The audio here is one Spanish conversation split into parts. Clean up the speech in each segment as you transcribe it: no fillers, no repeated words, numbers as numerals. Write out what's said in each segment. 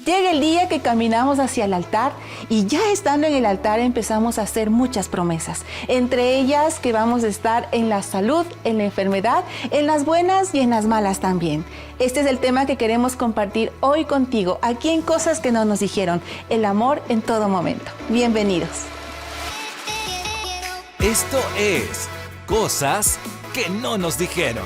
Llega el día que caminamos hacia el altar y ya estando en el altar empezamos a hacer muchas promesas. Entre ellas que vamos a estar en la salud, en la enfermedad, en las buenas y en las malas también. Este es el tema que queremos compartir hoy contigo, aquí en Cosas que no nos dijeron, el amor en todo momento. Bienvenidos. Esto es Cosas que no nos dijeron.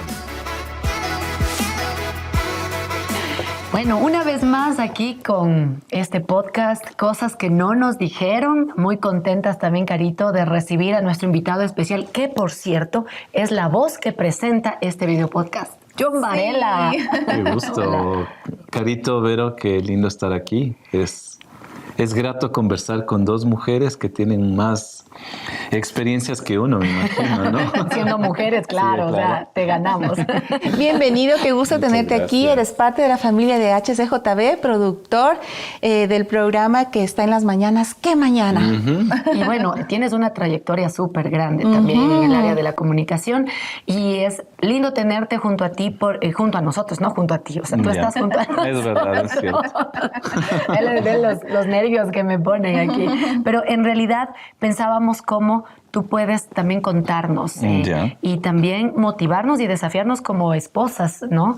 Bueno, una vez más aquí con este podcast, Cosas que no nos dijeron. Muy contentas también, Carito, de recibir a nuestro invitado especial, que por cierto es la voz que presenta este video podcast. John Varela. Sí. Qué gusto. Hola. Carito, Vero, qué lindo estar aquí. Es grato conversar con dos mujeres que tienen más experiencias que uno, me imagino, ¿no? Siendo mujeres, claro, sí, claro. O sea, te ganamos. Bienvenido, qué gusto Muchas tenerte gracias. aquí. Eres parte de la familia de HCJB, productor del programa que está en las mañanas. ¿Qué mañana? Y bueno, tienes una trayectoria súper grande también en el área de la comunicación y es lindo tenerte junto a ti, junto a nosotros, no junto a ti. O sea, tú estás junto a nosotros. Es verdad, es cierto. los nervios que me ponen aquí. Pero en realidad pensábamos cómo tú puedes también contarnos y también motivarnos y desafiarnos como esposas, ¿no?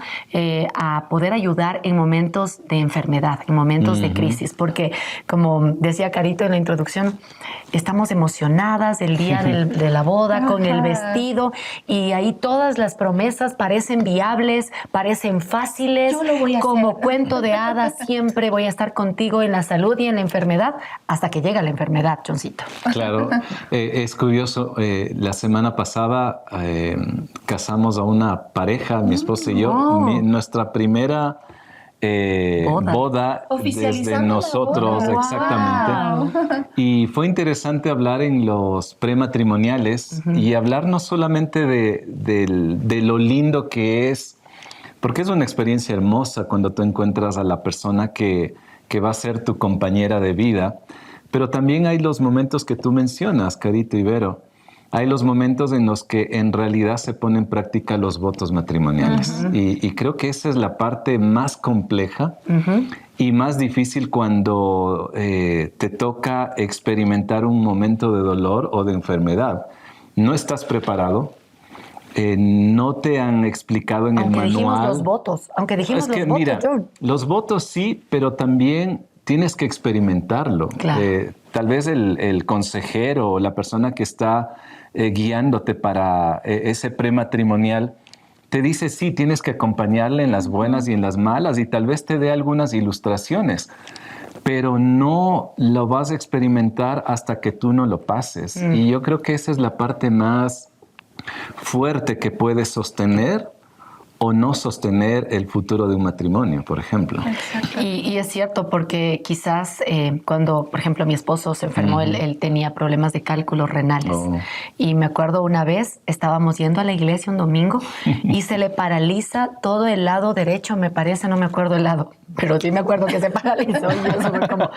A poder ayudar en momentos de enfermedad, en momentos de crisis. Porque, como decía Carito en la introducción, estamos emocionadas el día de la boda con el vestido y ahí todas las promesas parecen viables, parecen fáciles. Yo lo voy a como hacer. Cuento de hadas, siempre voy a estar contigo en la salud y en la enfermedad hasta que llega la enfermedad, Johncito. Claro, es curioso. La semana pasada casamos a una pareja, mi esposa y yo. Nuestra primera boda desde nosotros, boda. exactamente. Wow. Y fue interesante hablar en los prematrimoniales y hablar no solamente de lo lindo que es, porque es una experiencia hermosa cuando tú encuentras a la persona que va a ser tu compañera de vida, pero también hay los momentos que tú mencionas, Carito y Vero. Hay los momentos en los que en realidad se ponen en práctica los votos matrimoniales. Y creo que esa es la parte más compleja y más difícil cuando te toca experimentar un momento de dolor o de enfermedad. No estás preparado. No te han explicado en el manual. Aunque dijimos los votos, mira, John. Los votos sí, pero también tienes que experimentarlo. Claro. Tal vez el consejero o la persona que está guiándote para ese prematrimonial te dice, sí, tienes que acompañarle en las buenas y en las malas y tal vez te dé algunas ilustraciones, pero no lo vas a experimentar hasta que tú no lo pases. Y yo creo que esa es la parte más fuerte que puedes sostener o no sostener el futuro de un matrimonio, por ejemplo. Y es cierto, porque quizás cuando, por ejemplo, mi esposo se enfermó, él tenía problemas de cálculos renales. Y me acuerdo una vez, estábamos yendo a la iglesia un domingo y se le paraliza todo el lado derecho, me parece, no me acuerdo el lado, pero sí me acuerdo que se paralizó. Y eso fue como,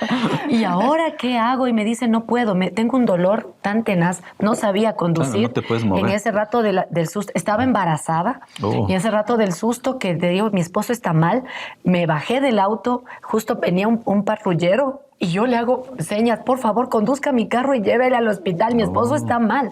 ¿y ahora qué hago? Y me dice, no puedo, tengo un dolor tan tenaz, no sabía conducir. Claro, no te puedes mover. En ese rato del susto, estaba embarazada y en ese rato del susto que te digo, mi esposo está mal, me bajé del auto, justo venía un patrullero y yo le hago señas, por favor, conduzca mi carro y llévele al hospital, mi esposo está mal.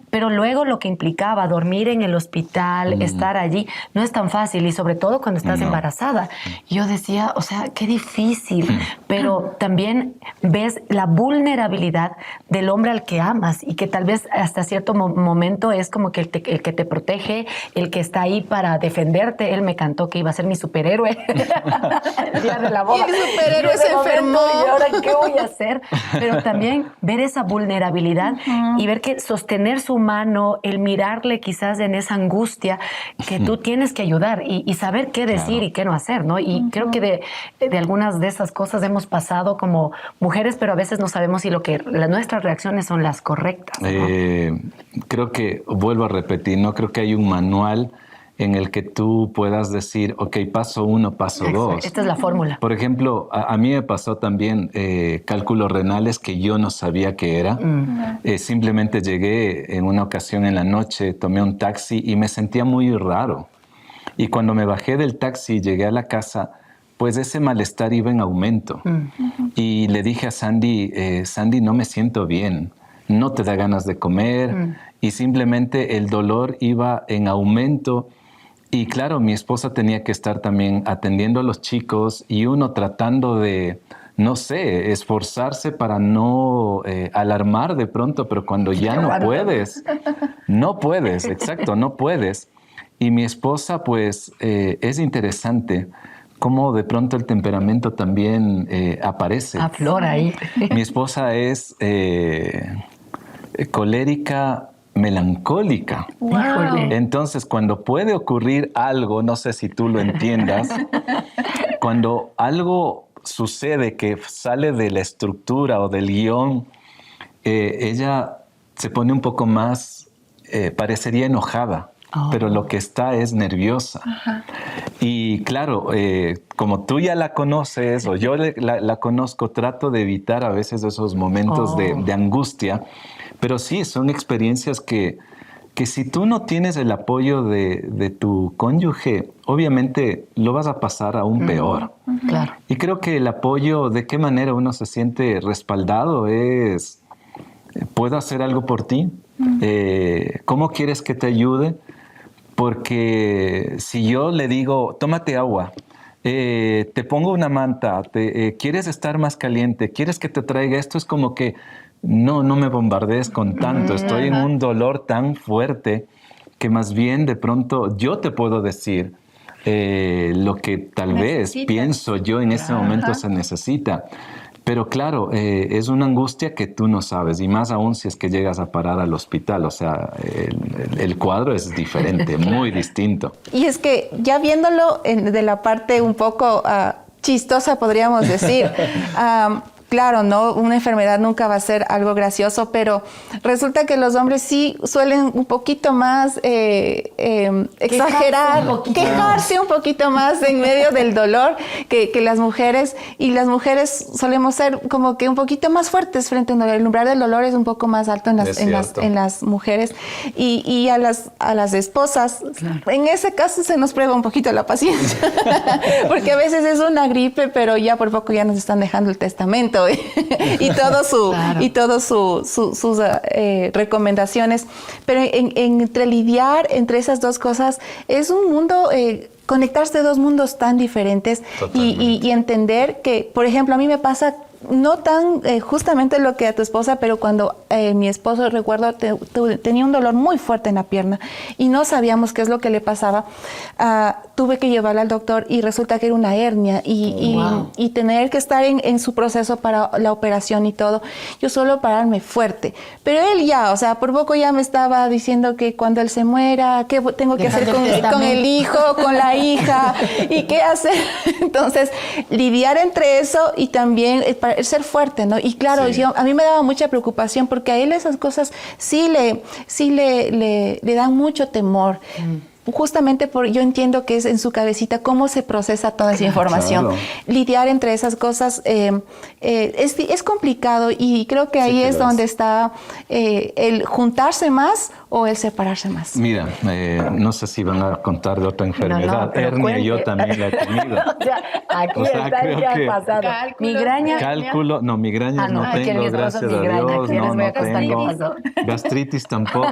Pero luego lo que implicaba dormir en el hospital, estar allí, no es tan fácil y sobre todo cuando estás embarazada. Y yo decía, o sea, qué difícil, pero también ves la vulnerabilidad del hombre al que amas y que tal vez hasta cierto momento es como que el que te protege, el que está ahí para defenderte. Él me cantó que iba a ser mi superhéroe el día de la boda. Y el superhéroe se enfermó. Y ahora, ¿qué voy a hacer? Pero también ver esa vulnerabilidad y ver que sostener su mano, el mirarle quizás en esa angustia, que tú tienes que ayudar y saber qué decir y qué no hacer, ¿no? Y creo que de algunas de esas cosas hemos pasado como mujeres, pero a veces no sabemos si nuestras reacciones son las correctas, ¿no? Creo que, vuelvo a repetir, no creo que hay un manual en el que tú puedas decir, ok, paso 1, paso 2. Esta es la fórmula. Por ejemplo, a mí me pasó también cálculos renales que yo no sabía qué era. Simplemente llegué en una ocasión en la noche, tomé un taxi y me sentía muy raro. Y cuando me bajé del taxi y llegué a la casa, pues ese malestar iba en aumento. Y le dije a Sandy, Sandy, no me siento bien, no te da ganas de comer, y simplemente el dolor iba en aumento. Y claro, mi esposa tenía que estar también atendiendo a los chicos y uno tratando de, no sé, esforzarse para no alarmar de pronto, pero cuando ya no puedes, exacto, no puedes. Y mi esposa, pues, es interesante cómo de pronto el temperamento también aparece. Aflora ahí. Mi esposa es colérica, melancólica. Wow. Entonces, cuando puede ocurrir algo, no sé si tú lo entiendas, cuando algo sucede que sale de la estructura o del guión, ella se pone un poco más, parecería enojada, pero lo que está es nerviosa. Y claro, como tú ya la conoces o yo la conozco, trato de evitar a veces esos momentos de angustia. Pero sí, son experiencias que si tú no tienes el apoyo de tu cónyuge, obviamente lo vas a pasar aún peor. Claro. Y creo que el apoyo, de qué manera uno se siente respaldado es, ¿puedo hacer algo por ti? ¿Cómo quieres que te ayude? Porque si yo le digo, tómate agua, te pongo una manta, ¿quieres estar más caliente? ¿Quieres que te traiga esto? Es como que no me bombardees con tanto. Estoy en un dolor tan fuerte que más bien de pronto yo te puedo decir lo que tal vez pienso yo en ese momento se necesita. Pero claro, es una angustia que tú no sabes, y más aún si es que llegas a parar al hospital. O sea, el cuadro es diferente, muy distinto. Y es que ya viéndolo de la parte un poco chistosa, podríamos decir, claro, ¿no? Una enfermedad nunca va a ser algo gracioso, pero resulta que los hombres sí suelen un poquito más exagerar, quejarse un poquito más en medio del dolor que las mujeres, y las mujeres solemos ser como que un poquito más fuertes frente a un dolor. El umbral del dolor es un poco más alto en las mujeres, y a las esposas, claro, en ese caso se nos prueba un poquito la paciencia, porque a veces es una gripe, pero ya por poco ya nos están dejando el testamento y todo sus recomendaciones. Pero entre lidiar entre esas dos cosas es un mundo, conectarse de dos mundos tan diferentes y entender que, por ejemplo, a mí me pasa no tan justamente lo que a tu esposa, pero cuando mi esposo, recuerdo, tenía un dolor muy fuerte en la pierna y no sabíamos qué es lo que le pasaba, tuve que llevarla al doctor y resulta que era una hernia y tener que estar en su proceso para la operación y todo, yo solo pararme fuerte. Pero él ya, o sea, por poco ya me estaba diciendo que cuando él se muera, ¿qué tengo que hacer con el hijo, con la hija? ¿Y qué hacer? Entonces, lidiar entre eso y también ser fuerte, ¿no? Y claro, a mí me daba mucha preocupación porque a él esas cosas sí le dan mucho temor. Justamente yo entiendo que es en su cabecita cómo se procesa toda esa información. Claro. Lidiar entre esas cosas es complicado, y creo que ahí es donde está el juntarse más o el separarse más. Mira, no sé si van a contar de otra enfermedad. Hernia yo también la he tenido. Aquí está ya pasado. Migraña. Migrañas no tengo, gracias a Dios. No tengo. Gastritis tampoco,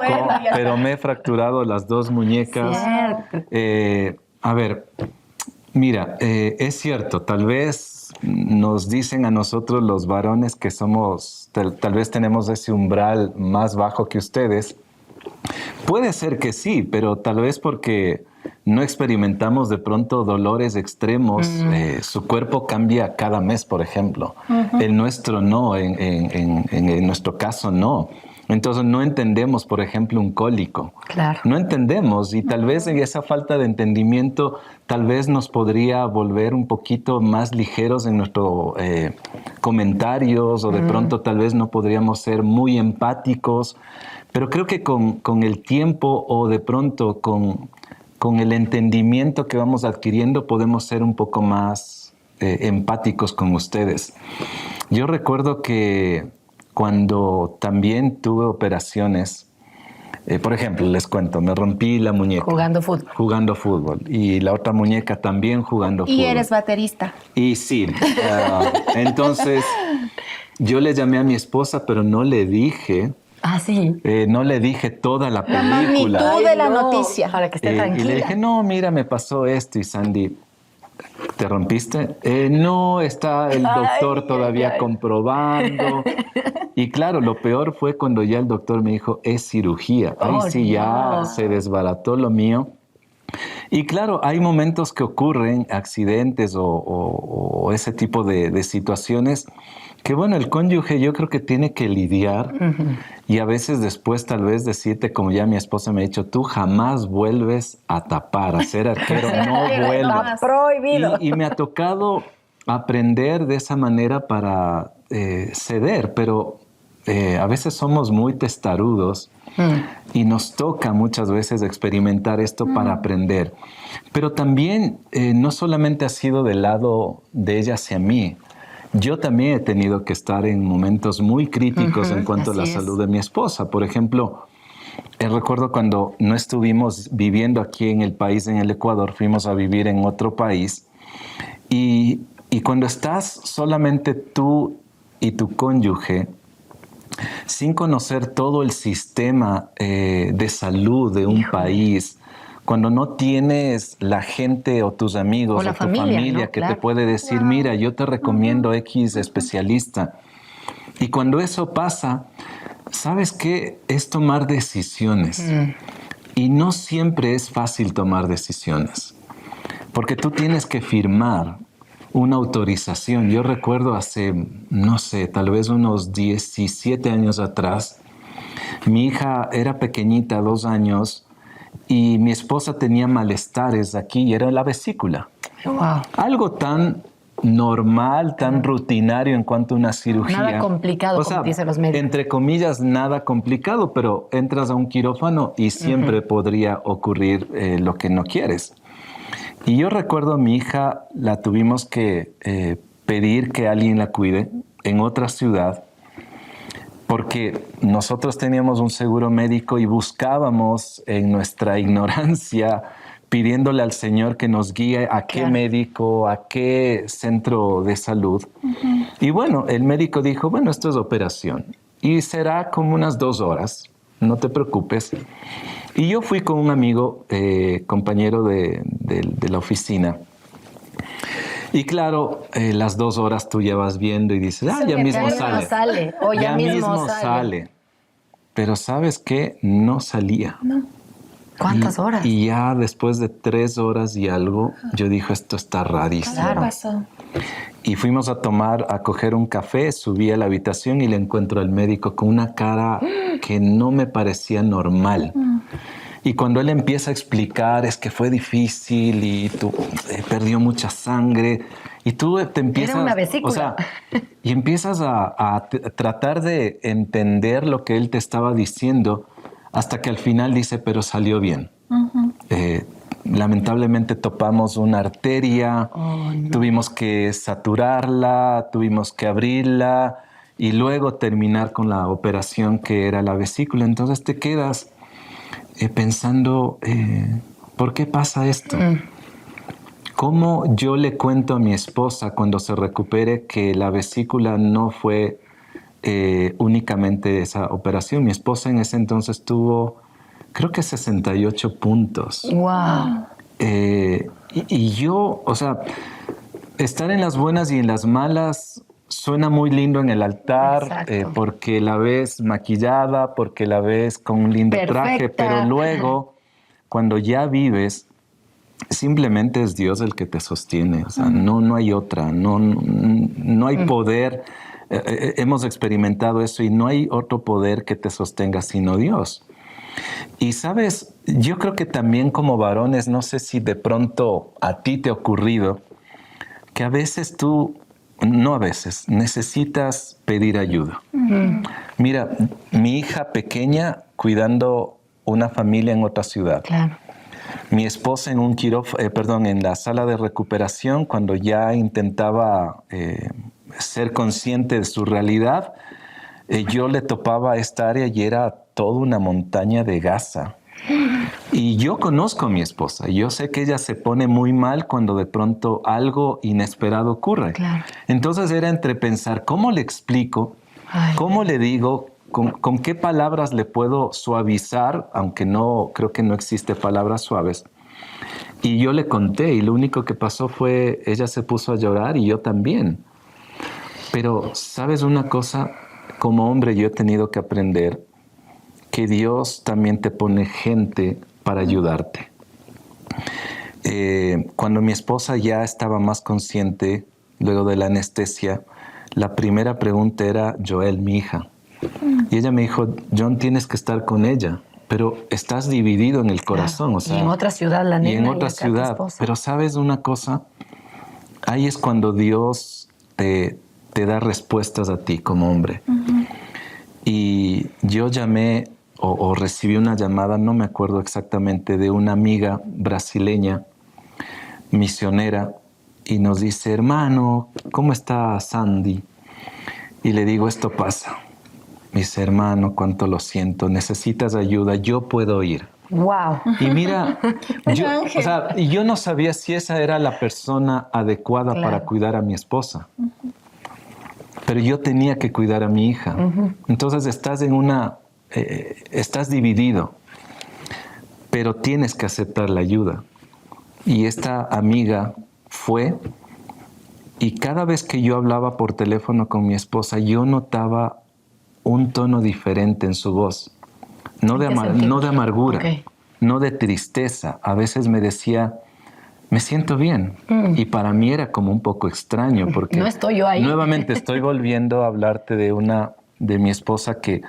pero me he fracturado las dos muñecas. A ver, mira, es cierto, tal vez nos dicen a nosotros los varones que somos, tal vez tenemos ese umbral más bajo que ustedes. Puede ser que sí, pero tal vez porque no experimentamos de pronto dolores extremos. Su cuerpo cambia cada mes, por ejemplo. El nuestro no, en nuestro caso no. Entonces no entendemos, por ejemplo, un cólico. Claro. No entendemos, y tal vez en esa falta de entendimiento tal vez nos podría volver un poquito más ligeros en nuestros comentarios, o de pronto tal vez no podríamos ser muy empáticos. Pero creo que con el tiempo, o de pronto con el entendimiento que vamos adquiriendo, podemos ser un poco más empáticos con ustedes. Yo recuerdo que cuando también tuve operaciones, Por ejemplo, les cuento, me rompí la muñeca. Jugando fútbol. Jugando fútbol. Y la otra muñeca también jugando fútbol. Y eres baterista. Y sí. Entonces, yo le llamé a mi esposa, pero no le dije... Ah, sí. No le dije toda la película. magnitud de la noticia. Para que esté Y tranquila. le dije, no, mira, me pasó esto. Y Sandy, ¿te rompiste? No, está el doctor todavía comprobando. Y claro, lo peor fue cuando ya el doctor me dijo, es cirugía. Ahí sí ya se desbarató lo mío. Y claro, hay momentos que ocurren, accidentes o ese tipo de situaciones que, bueno, el cónyuge yo creo que tiene que lidiar y a veces después tal vez decirte, como ya mi esposa me ha dicho, tú jamás vuelves a tapar, a ser arquero, no vuelvas. Está prohibido. Y me ha tocado aprender de esa manera para ceder, pero a veces somos muy testarudos y nos toca muchas veces experimentar esto para aprender. Pero también no solamente ha sido del lado de ella hacia mí, yo también he tenido que estar en momentos muy críticos en cuanto a la salud de mi esposa. Por ejemplo, recuerdo cuando no estuvimos viviendo aquí en el país, en el Ecuador, fuimos a vivir en otro país y cuando estás solamente tú y tu cónyuge, sin conocer todo el sistema de salud de un país, cuando no tienes la gente o tus amigos o tu familia ¿no? que Claro. te puede decir, mira, yo te recomiendo X especialista. Y cuando eso pasa, ¿sabes qué? Es tomar decisiones. Y no siempre es fácil tomar decisiones, porque tú tienes que firmar una autorización. Yo recuerdo hace, no sé, tal vez unos 17 años atrás, mi hija era pequeñita, 2 años, y mi esposa tenía malestares aquí y era la vesícula. Wow. Algo tan normal, tan rutinario en cuanto a una cirugía. Nada complicado, o sea, como dicen los médicos. entre comillas, nada complicado, pero entras a un quirófano y siempre podría ocurrir lo que no quieres. Y yo recuerdo a mi hija, la tuvimos que pedir que alguien la cuide en otra ciudad, porque nosotros teníamos un seguro médico y buscábamos en nuestra ignorancia, pidiéndole al Señor que nos guíe a qué médico, a qué centro de salud. Y bueno, el médico dijo, bueno, esto es operación y será como unas 2 horas, no te preocupes. Y yo fui con un amigo, compañero de la oficina. Y claro, las 2 horas tú ya vas viendo y dices, ah, ya mismo sale. O ya mismo sale. Pero ¿sabes qué? No salía. No. ¿Cuántas horas? Y ya después de 3 horas y algo, yo dije, esto está rarísimo. ¿Qué pasó? Y fuimos a coger un café, subí a la habitación y le encuentro al médico con una cara que no me parecía normal. Y cuando él empieza a explicar, es que fue difícil y tú perdió mucha sangre y tú te empiezas... Era una vesícula. O sea, y empiezas a tratar de entender lo que él te estaba diciendo hasta que al final dice, pero salió bien. Lamentablemente topamos una arteria, tuvimos que saturarla, tuvimos que abrirla y luego terminar con la operación que era la vesícula. Entonces te quedas pensando, ¿por qué pasa esto? ¿Cómo yo le cuento a mi esposa cuando se recupere que la vesícula no fue únicamente esa operación? Mi esposa en ese entonces tuvo, creo que 68 puntos. Wow. Y yo, o sea, estar en las buenas y en las malas suena muy lindo en el altar, porque la ves maquillada, porque la ves con un lindo traje, pero luego, cuando ya vives, simplemente es Dios el que te sostiene. O sea, no hay otra, no hay poder. Hemos experimentado eso y no hay otro poder que te sostenga sino Dios. Y sabes, yo creo que también como varones, no sé si de pronto a ti te ha ocurrido, que a veces necesitas pedir ayuda. Mira, mi hija pequeña cuidando una familia en otra ciudad. Claro. Mi esposa en en la sala de recuperación, cuando ya intentaba ser consciente de su realidad, yo le topaba esta área y era toda una montaña de gasa. Y yo conozco a mi esposa. Yo sé que ella se pone muy mal cuando de pronto algo inesperado ocurre. Claro. Entonces era entre pensar, ¿cómo le explico? ¿Cómo le digo? ¿Con qué palabras le puedo suavizar? Aunque no, creo que no existe palabras suaves. Y yo le conté y lo único que pasó fue, ella se puso a llorar y yo también. Pero, ¿sabes una cosa? Como hombre yo he tenido que aprender que Dios también te pone gente para ayudarte. Cuando mi esposa ya estaba más consciente, luego de la anestesia, la primera pregunta era, Joel, mi hija. Y ella me dijo, John, tienes que estar con ella, pero estás dividido en el corazón. Claro. O sea, y en otra ciudad, la nena. Y en otra acá tu ciudad. esposo. Pero ¿sabes una cosa? Ahí es cuando Dios te da respuestas a ti como hombre. Y yo llamé o recibí una llamada, no me acuerdo exactamente, de una amiga brasileña, misionera, y nos dice, hermano, ¿cómo está Sandy? Y le digo, esto pasa. Me dice, hermano, cuánto lo siento, necesitas ayuda, yo puedo ir. Wow. Y mira, yo no sabía si esa era la persona adecuada para cuidar a mi esposa. Pero yo tenía que cuidar a mi hija. Entonces estás dividido, pero tienes que aceptar la ayuda. Y esta amiga fue, y cada vez que yo hablaba por teléfono con mi esposa, yo notaba un tono diferente en su voz. No de amargura, no de tristeza. A veces me decía, me siento bien. Y para mí era como un poco extraño porque no estoy yo ahí. Nuevamente estoy volviendo a hablarte de mi esposa que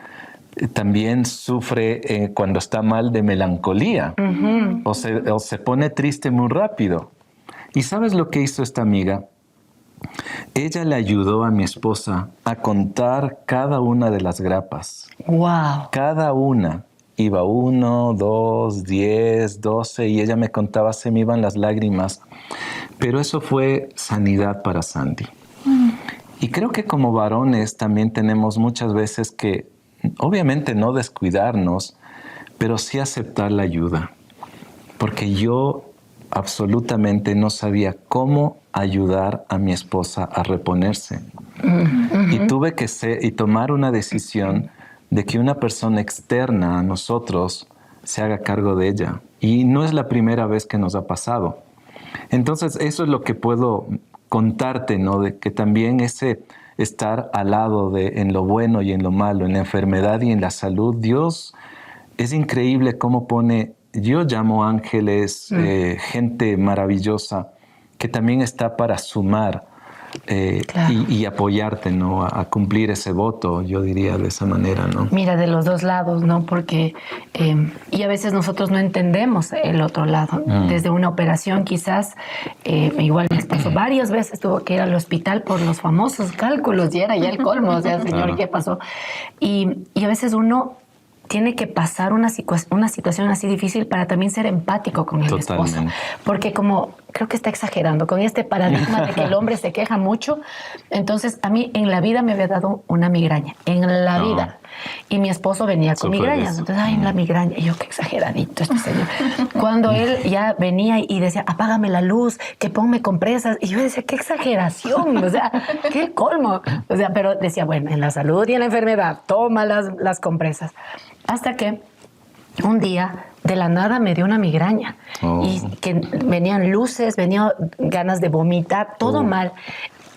también sufre cuando está mal de melancolía o se pone triste muy rápido. ¿Y sabes lo que hizo esta amiga? Ella le ayudó a mi esposa a contar cada una de las grapas. Wow. Cada una. Iba 1, 2, 10, 12 y ella me contaba, se me iban las lágrimas. Pero eso fue sanidad para Sandy. Y creo que como varones también tenemos muchas veces que, obviamente no descuidarnos, pero sí aceptar la ayuda. Porque yo absolutamente no sabía cómo ayudar a mi esposa a reponerse. Y tuve que tomar una decisión de que una persona externa a nosotros se haga cargo de ella. Y no es la primera vez que nos ha pasado. Entonces, eso es lo que puedo contarte, ¿no? De que también ese estar al lado en lo bueno y en lo malo, en la enfermedad y en la salud, Dios es increíble cómo pone, yo llamo ángeles, gente maravillosa, que también está para sumar y apoyarte, ¿no? A cumplir ese voto, yo diría de esa manera, ¿no? Mira, de los dos lados, ¿no? Porque, y a veces nosotros no entendemos el otro lado. Desde una operación quizás, igual mi esposo varias veces tuvo que ir al hospital por los famosos cálculos y era ya el colmo, o sea, señor, ¿qué pasó? Y a veces uno tiene que pasar una situación así difícil para también ser empático con el esposo. Porque como creo que está exagerando con este paradigma de que el hombre se queja mucho, entonces a mí en la vida me había dado una migraña, en la vida. Y mi esposo venía con migrañas. Entonces, ay, la migraña. Y yo, qué exageradito este señor. Cuando él ya venía y decía, apágame la luz, que ponme compresas. Y yo decía, qué exageración. O sea, qué colmo. O sea, pero decía, bueno, en la salud y en la enfermedad, toma las compresas. Hasta que un día, de la nada, me dio una migraña. Y que venían luces, venían ganas de vomitar, todo mal.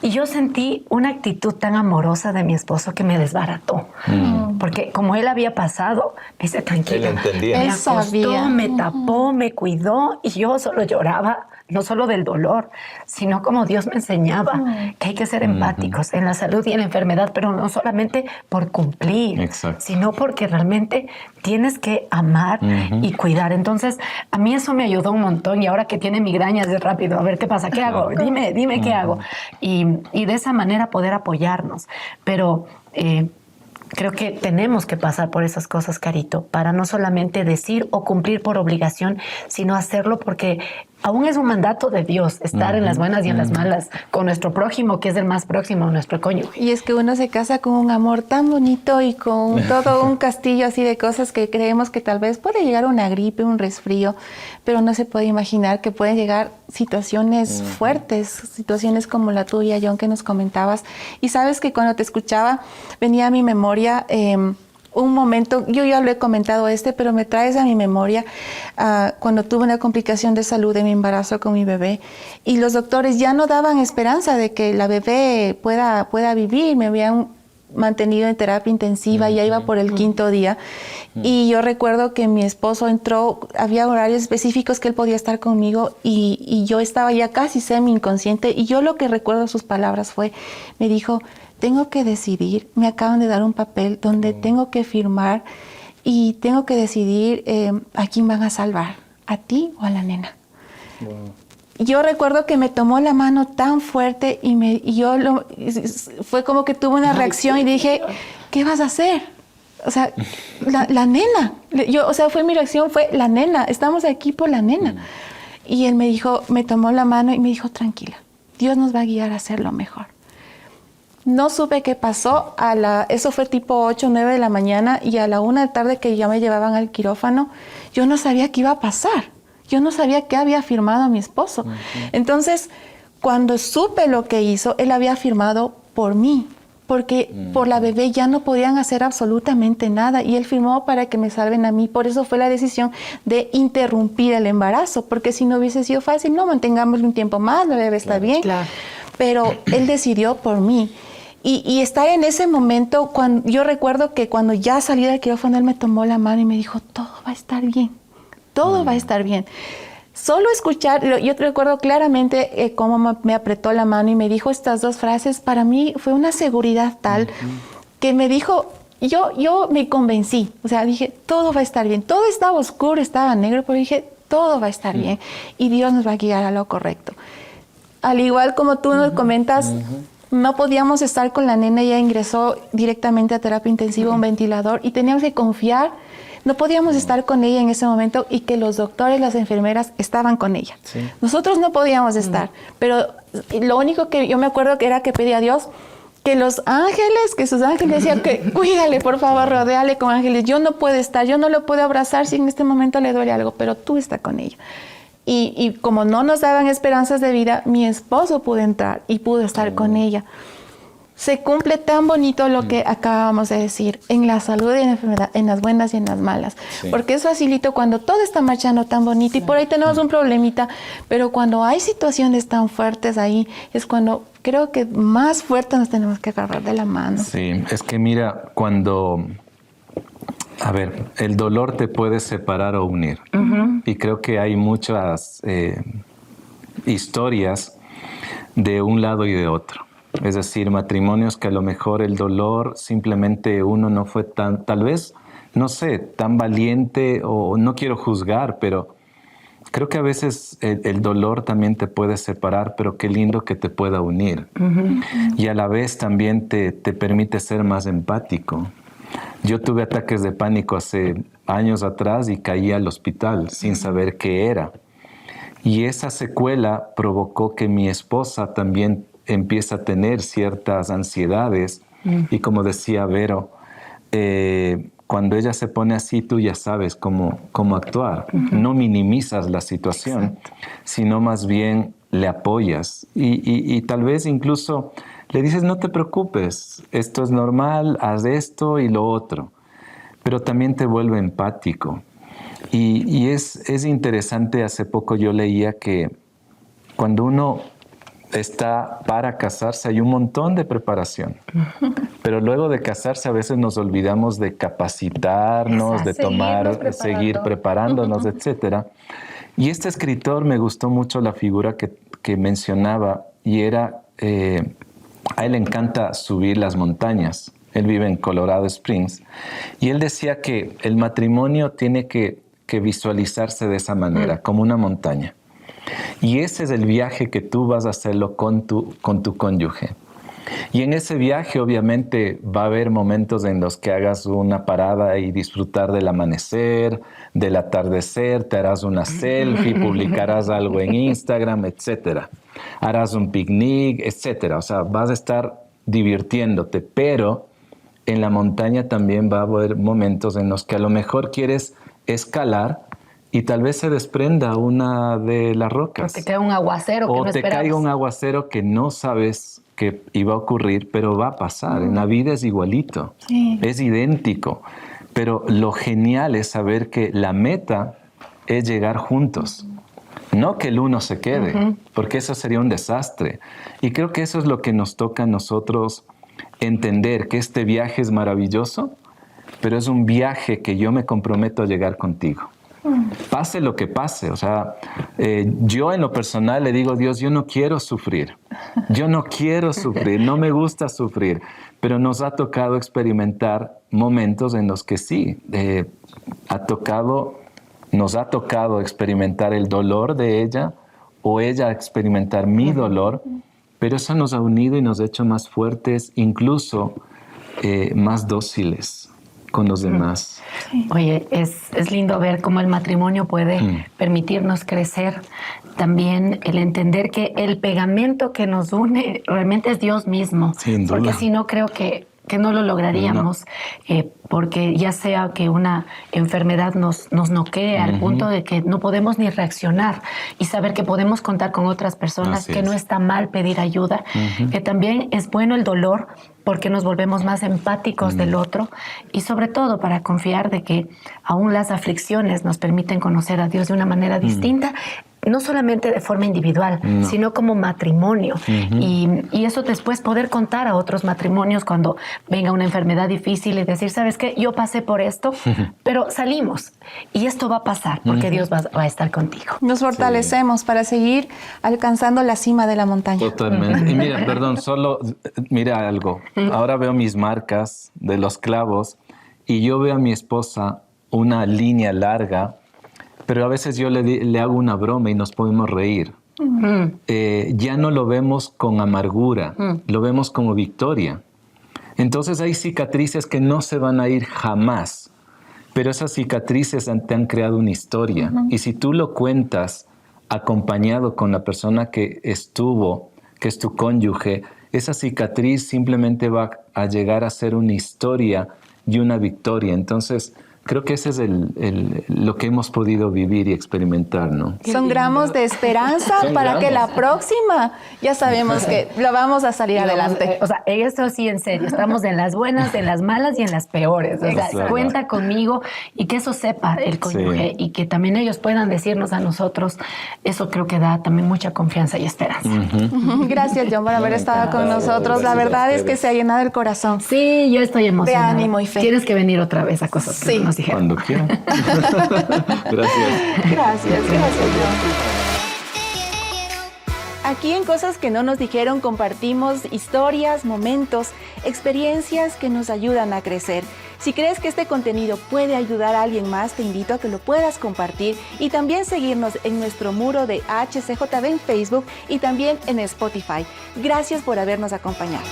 Y yo sentí una actitud tan amorosa de mi esposo que me desbarató. Porque como él había pasado, me dice, tranquila. Él entendía. Me Él acostó, sabía. me tapó, me cuidó y yo solo lloraba, no solo del dolor, sino como Dios me enseñaba que hay que ser empáticos en la salud y en la enfermedad, pero no solamente por cumplir, sino porque realmente tienes que amar y cuidar. Entonces, a mí eso me ayudó un montón y ahora que tiene migrañas es rápido, a ver qué pasa, qué hago, dime qué hago. Y de esa manera poder apoyarnos. Pero creo que tenemos que pasar por esas cosas, Carito, para no solamente decir o cumplir por obligación, sino hacerlo porque aún es un mandato de Dios estar en las buenas y en las malas con nuestro prójimo, que es el más próximo, nuestro cónyuge. Y es que uno se casa con un amor tan bonito y con todo un castillo así de cosas que creemos que tal vez puede llegar una gripe, un resfrío, pero no se puede imaginar que pueden llegar situaciones fuertes, situaciones como la tuya, John, que nos comentabas. Y sabes que cuando te escuchaba venía a mi memoria un momento, yo ya lo he comentado pero me traes a mi memoria cuando tuve una complicación de salud en mi embarazo con mi bebé y los doctores ya no daban esperanza de que la bebé pueda vivir. Me habían mantenido en terapia intensiva, ya iba por el 5º día y yo recuerdo que mi esposo entró, había horarios específicos que él podía estar conmigo y yo estaba ya casi semi inconsciente y yo lo que recuerdo sus palabras me dijo: tengo que decidir, me acaban de dar un papel donde tengo que firmar y tengo que decidir a quién van a salvar, a ti o a la nena. Yo recuerdo que me tomó la mano tan fuerte fue como que tuve una reacción y dije, ¿qué vas a hacer? O sea, la nena. Fue mi reacción, fue la nena, estamos aquí por la nena. Y él me tomó la mano y me dijo, tranquila, Dios nos va a guiar a hacer lo mejor. No supe qué pasó, eso fue tipo 8 o 9 de la mañana y a la 1 de la tarde que ya me llevaban al quirófano, yo no sabía qué iba a pasar, yo no sabía qué había firmado mi esposo. Entonces, cuando supe lo que hizo, él había firmado por mí, porque por la bebé ya no podían hacer absolutamente nada y él firmó para que me salven a mí. Por eso fue la decisión de interrumpir el embarazo, porque si no hubiese sido fácil, no, mantengámoslo un tiempo más, la bebé está bien. Claro. Pero él decidió por mí. Y estar en ese momento, yo recuerdo que cuando ya salí del quirófano, él me tomó la mano y me dijo, todo va a estar bien, todo va a estar bien. Solo escuchar, yo recuerdo claramente cómo me apretó la mano y me dijo estas 2 frases, para mí fue una seguridad tal que me dijo, yo me convencí, o sea, dije, todo va a estar bien. Todo estaba oscuro, estaba negro, pero dije, todo va a estar bien y Dios nos va a guiar a lo correcto. Al igual como tú nos comentas, no podíamos estar con la nena, ella ingresó directamente a terapia intensiva, un ventilador, y teníamos que confiar, no podíamos estar con ella en ese momento y que los doctores, las enfermeras estaban con ella. Sí. Nosotros no podíamos estar, pero lo único que yo me acuerdo que era que pedía a Dios que sus ángeles decían que cuídale, por favor, rodéale con ángeles. Yo no puedo estar, yo no lo puedo abrazar si en este momento le duele algo, pero tú estás con ella. Y como no nos daban esperanzas de vida, mi esposo pudo entrar y pudo estar con ella. Se cumple tan bonito lo que acabamos de decir, en la salud y en la enfermedad, en las buenas y en las malas. Sí. Porque es facilito cuando todo está marchando tan bonito y por ahí tenemos un problemita, pero cuando hay situaciones tan fuertes ahí, es cuando creo que más fuerte nos tenemos que agarrar de la mano. Sí, es que mira, el dolor te puede separar o unir. Y creo que hay muchas historias de un lado y de otro. Es decir, matrimonios que a lo mejor el dolor simplemente uno no fue tal vez, no sé, tan valiente o no quiero juzgar, pero creo que a veces el dolor también te puede separar, pero qué lindo que te pueda unir. Y a la vez también te permite ser más empático. Yo tuve ataques de pánico hace años atrás y caí al hospital sin saber qué era. Y esa secuela provocó que mi esposa también empiece a tener ciertas ansiedades. Y como decía Vero, cuando ella se pone así, tú ya sabes cómo actuar. No minimizas la situación, sino más bien le apoyas. Y tal vez incluso le dices, no te preocupes, esto es normal, haz esto y lo otro. Pero también te vuelve empático. Y es interesante, hace poco yo leía que cuando uno está para casarse hay un montón de preparación. Pero luego de casarse a veces nos olvidamos de capacitarnos, de seguir preparándonos, etc. Y este escritor me gustó mucho la figura que mencionaba y era... a él le encanta subir las montañas. Él vive en Colorado Springs. Y él decía que el matrimonio tiene que visualizarse de esa manera, como una montaña. Y ese es el viaje que tú vas a hacerlo con tu cónyuge. Y en ese viaje obviamente va a haber momentos en los que hagas una parada y disfrutar del amanecer, del atardecer, te harás una selfie, publicarás algo en Instagram, etcétera. Harás un picnic, etcétera. O sea, vas a estar divirtiéndote, pero en la montaña también va a haber momentos en los que a lo mejor quieres escalar y tal vez se desprenda una de las rocas. O te cae un aguacero que no esperabas. O te caiga un aguacero que no sabes que iba a ocurrir, pero va a pasar. En la vida es igualito, es idéntico. Pero lo genial es saber que la meta es llegar juntos. No que el uno se quede, porque eso sería un desastre. Y creo que eso es lo que nos toca a nosotros entender, que este viaje es maravilloso, pero es un viaje que yo me comprometo a llegar contigo. Pase lo que pase, o sea, yo en lo personal le digo, Dios, yo no quiero sufrir, no me gusta sufrir, pero nos ha tocado experimentar momentos en los que sí, nos ha tocado experimentar el dolor de ella o ella experimentar mi dolor, pero eso nos ha unido y nos ha hecho más fuertes, incluso más dóciles con los demás. Oye, es lindo ver cómo el matrimonio puede permitirnos crecer. También el entender que el pegamento que nos une realmente es Dios mismo. Sin duda. Porque si no, creo que no lo lograríamos. No. Porque ya sea que una enfermedad nos noquee al punto de que no podemos ni reaccionar y saber que podemos contar con otras personas, que no está mal pedir ayuda, que también es bueno el dolor porque nos volvemos más empáticos del otro y sobre todo para confiar de que aún las aflicciones nos permiten conocer a Dios de una manera distinta, no solamente de forma individual, sino como matrimonio. Y eso después poder contar a otros matrimonios cuando venga una enfermedad difícil y decir, ¿sabes qué? Yo pasé por esto, pero salimos y esto va a pasar porque Dios va a estar contigo. Nos fortalecemos para seguir alcanzando la cima de la montaña. Totalmente. Y mira, perdón, mira algo. Ahora veo mis marcas de los clavos y yo veo a mi esposa una línea larga, pero a veces yo le hago una broma y nos podemos reír. Ya no lo vemos con amargura, lo vemos como victoria. Entonces hay cicatrices que no se van a ir jamás, pero esas cicatrices te han creado una historia. Y si tú lo cuentas acompañado con la persona que es tu cónyuge, esa cicatriz simplemente va a llegar a ser una historia y una victoria. Entonces, creo que ese es lo que hemos podido vivir y experimentar, ¿no? Son gramos de esperanza para que la próxima ya sabemos que lo vamos a salir adelante. O sea, esto sí, en serio, estamos en las buenas, en las malas y en las peores. O sea, Exacto. Cuenta conmigo y que eso sepa el cónyuge y que también ellos puedan decirnos a nosotros. Eso creo que da también mucha confianza y esperanza. Gracias, John, por haber estado con nosotros. La verdad es que se ha llenado el corazón. Sí, yo estoy emocionada. De ánimo y fe. Tienes que venir otra vez a Cosas que no nos dijeron. Cuando quieran. Gracias, John. Aquí en Cosas que no nos dijeron compartimos historias, momentos, experiencias que nos ayudan a crecer. Si crees que este contenido puede ayudar a alguien más, te invito a que lo puedas compartir y también seguirnos en nuestro muro de HCJB en Facebook y también en Spotify. Gracias por habernos acompañado.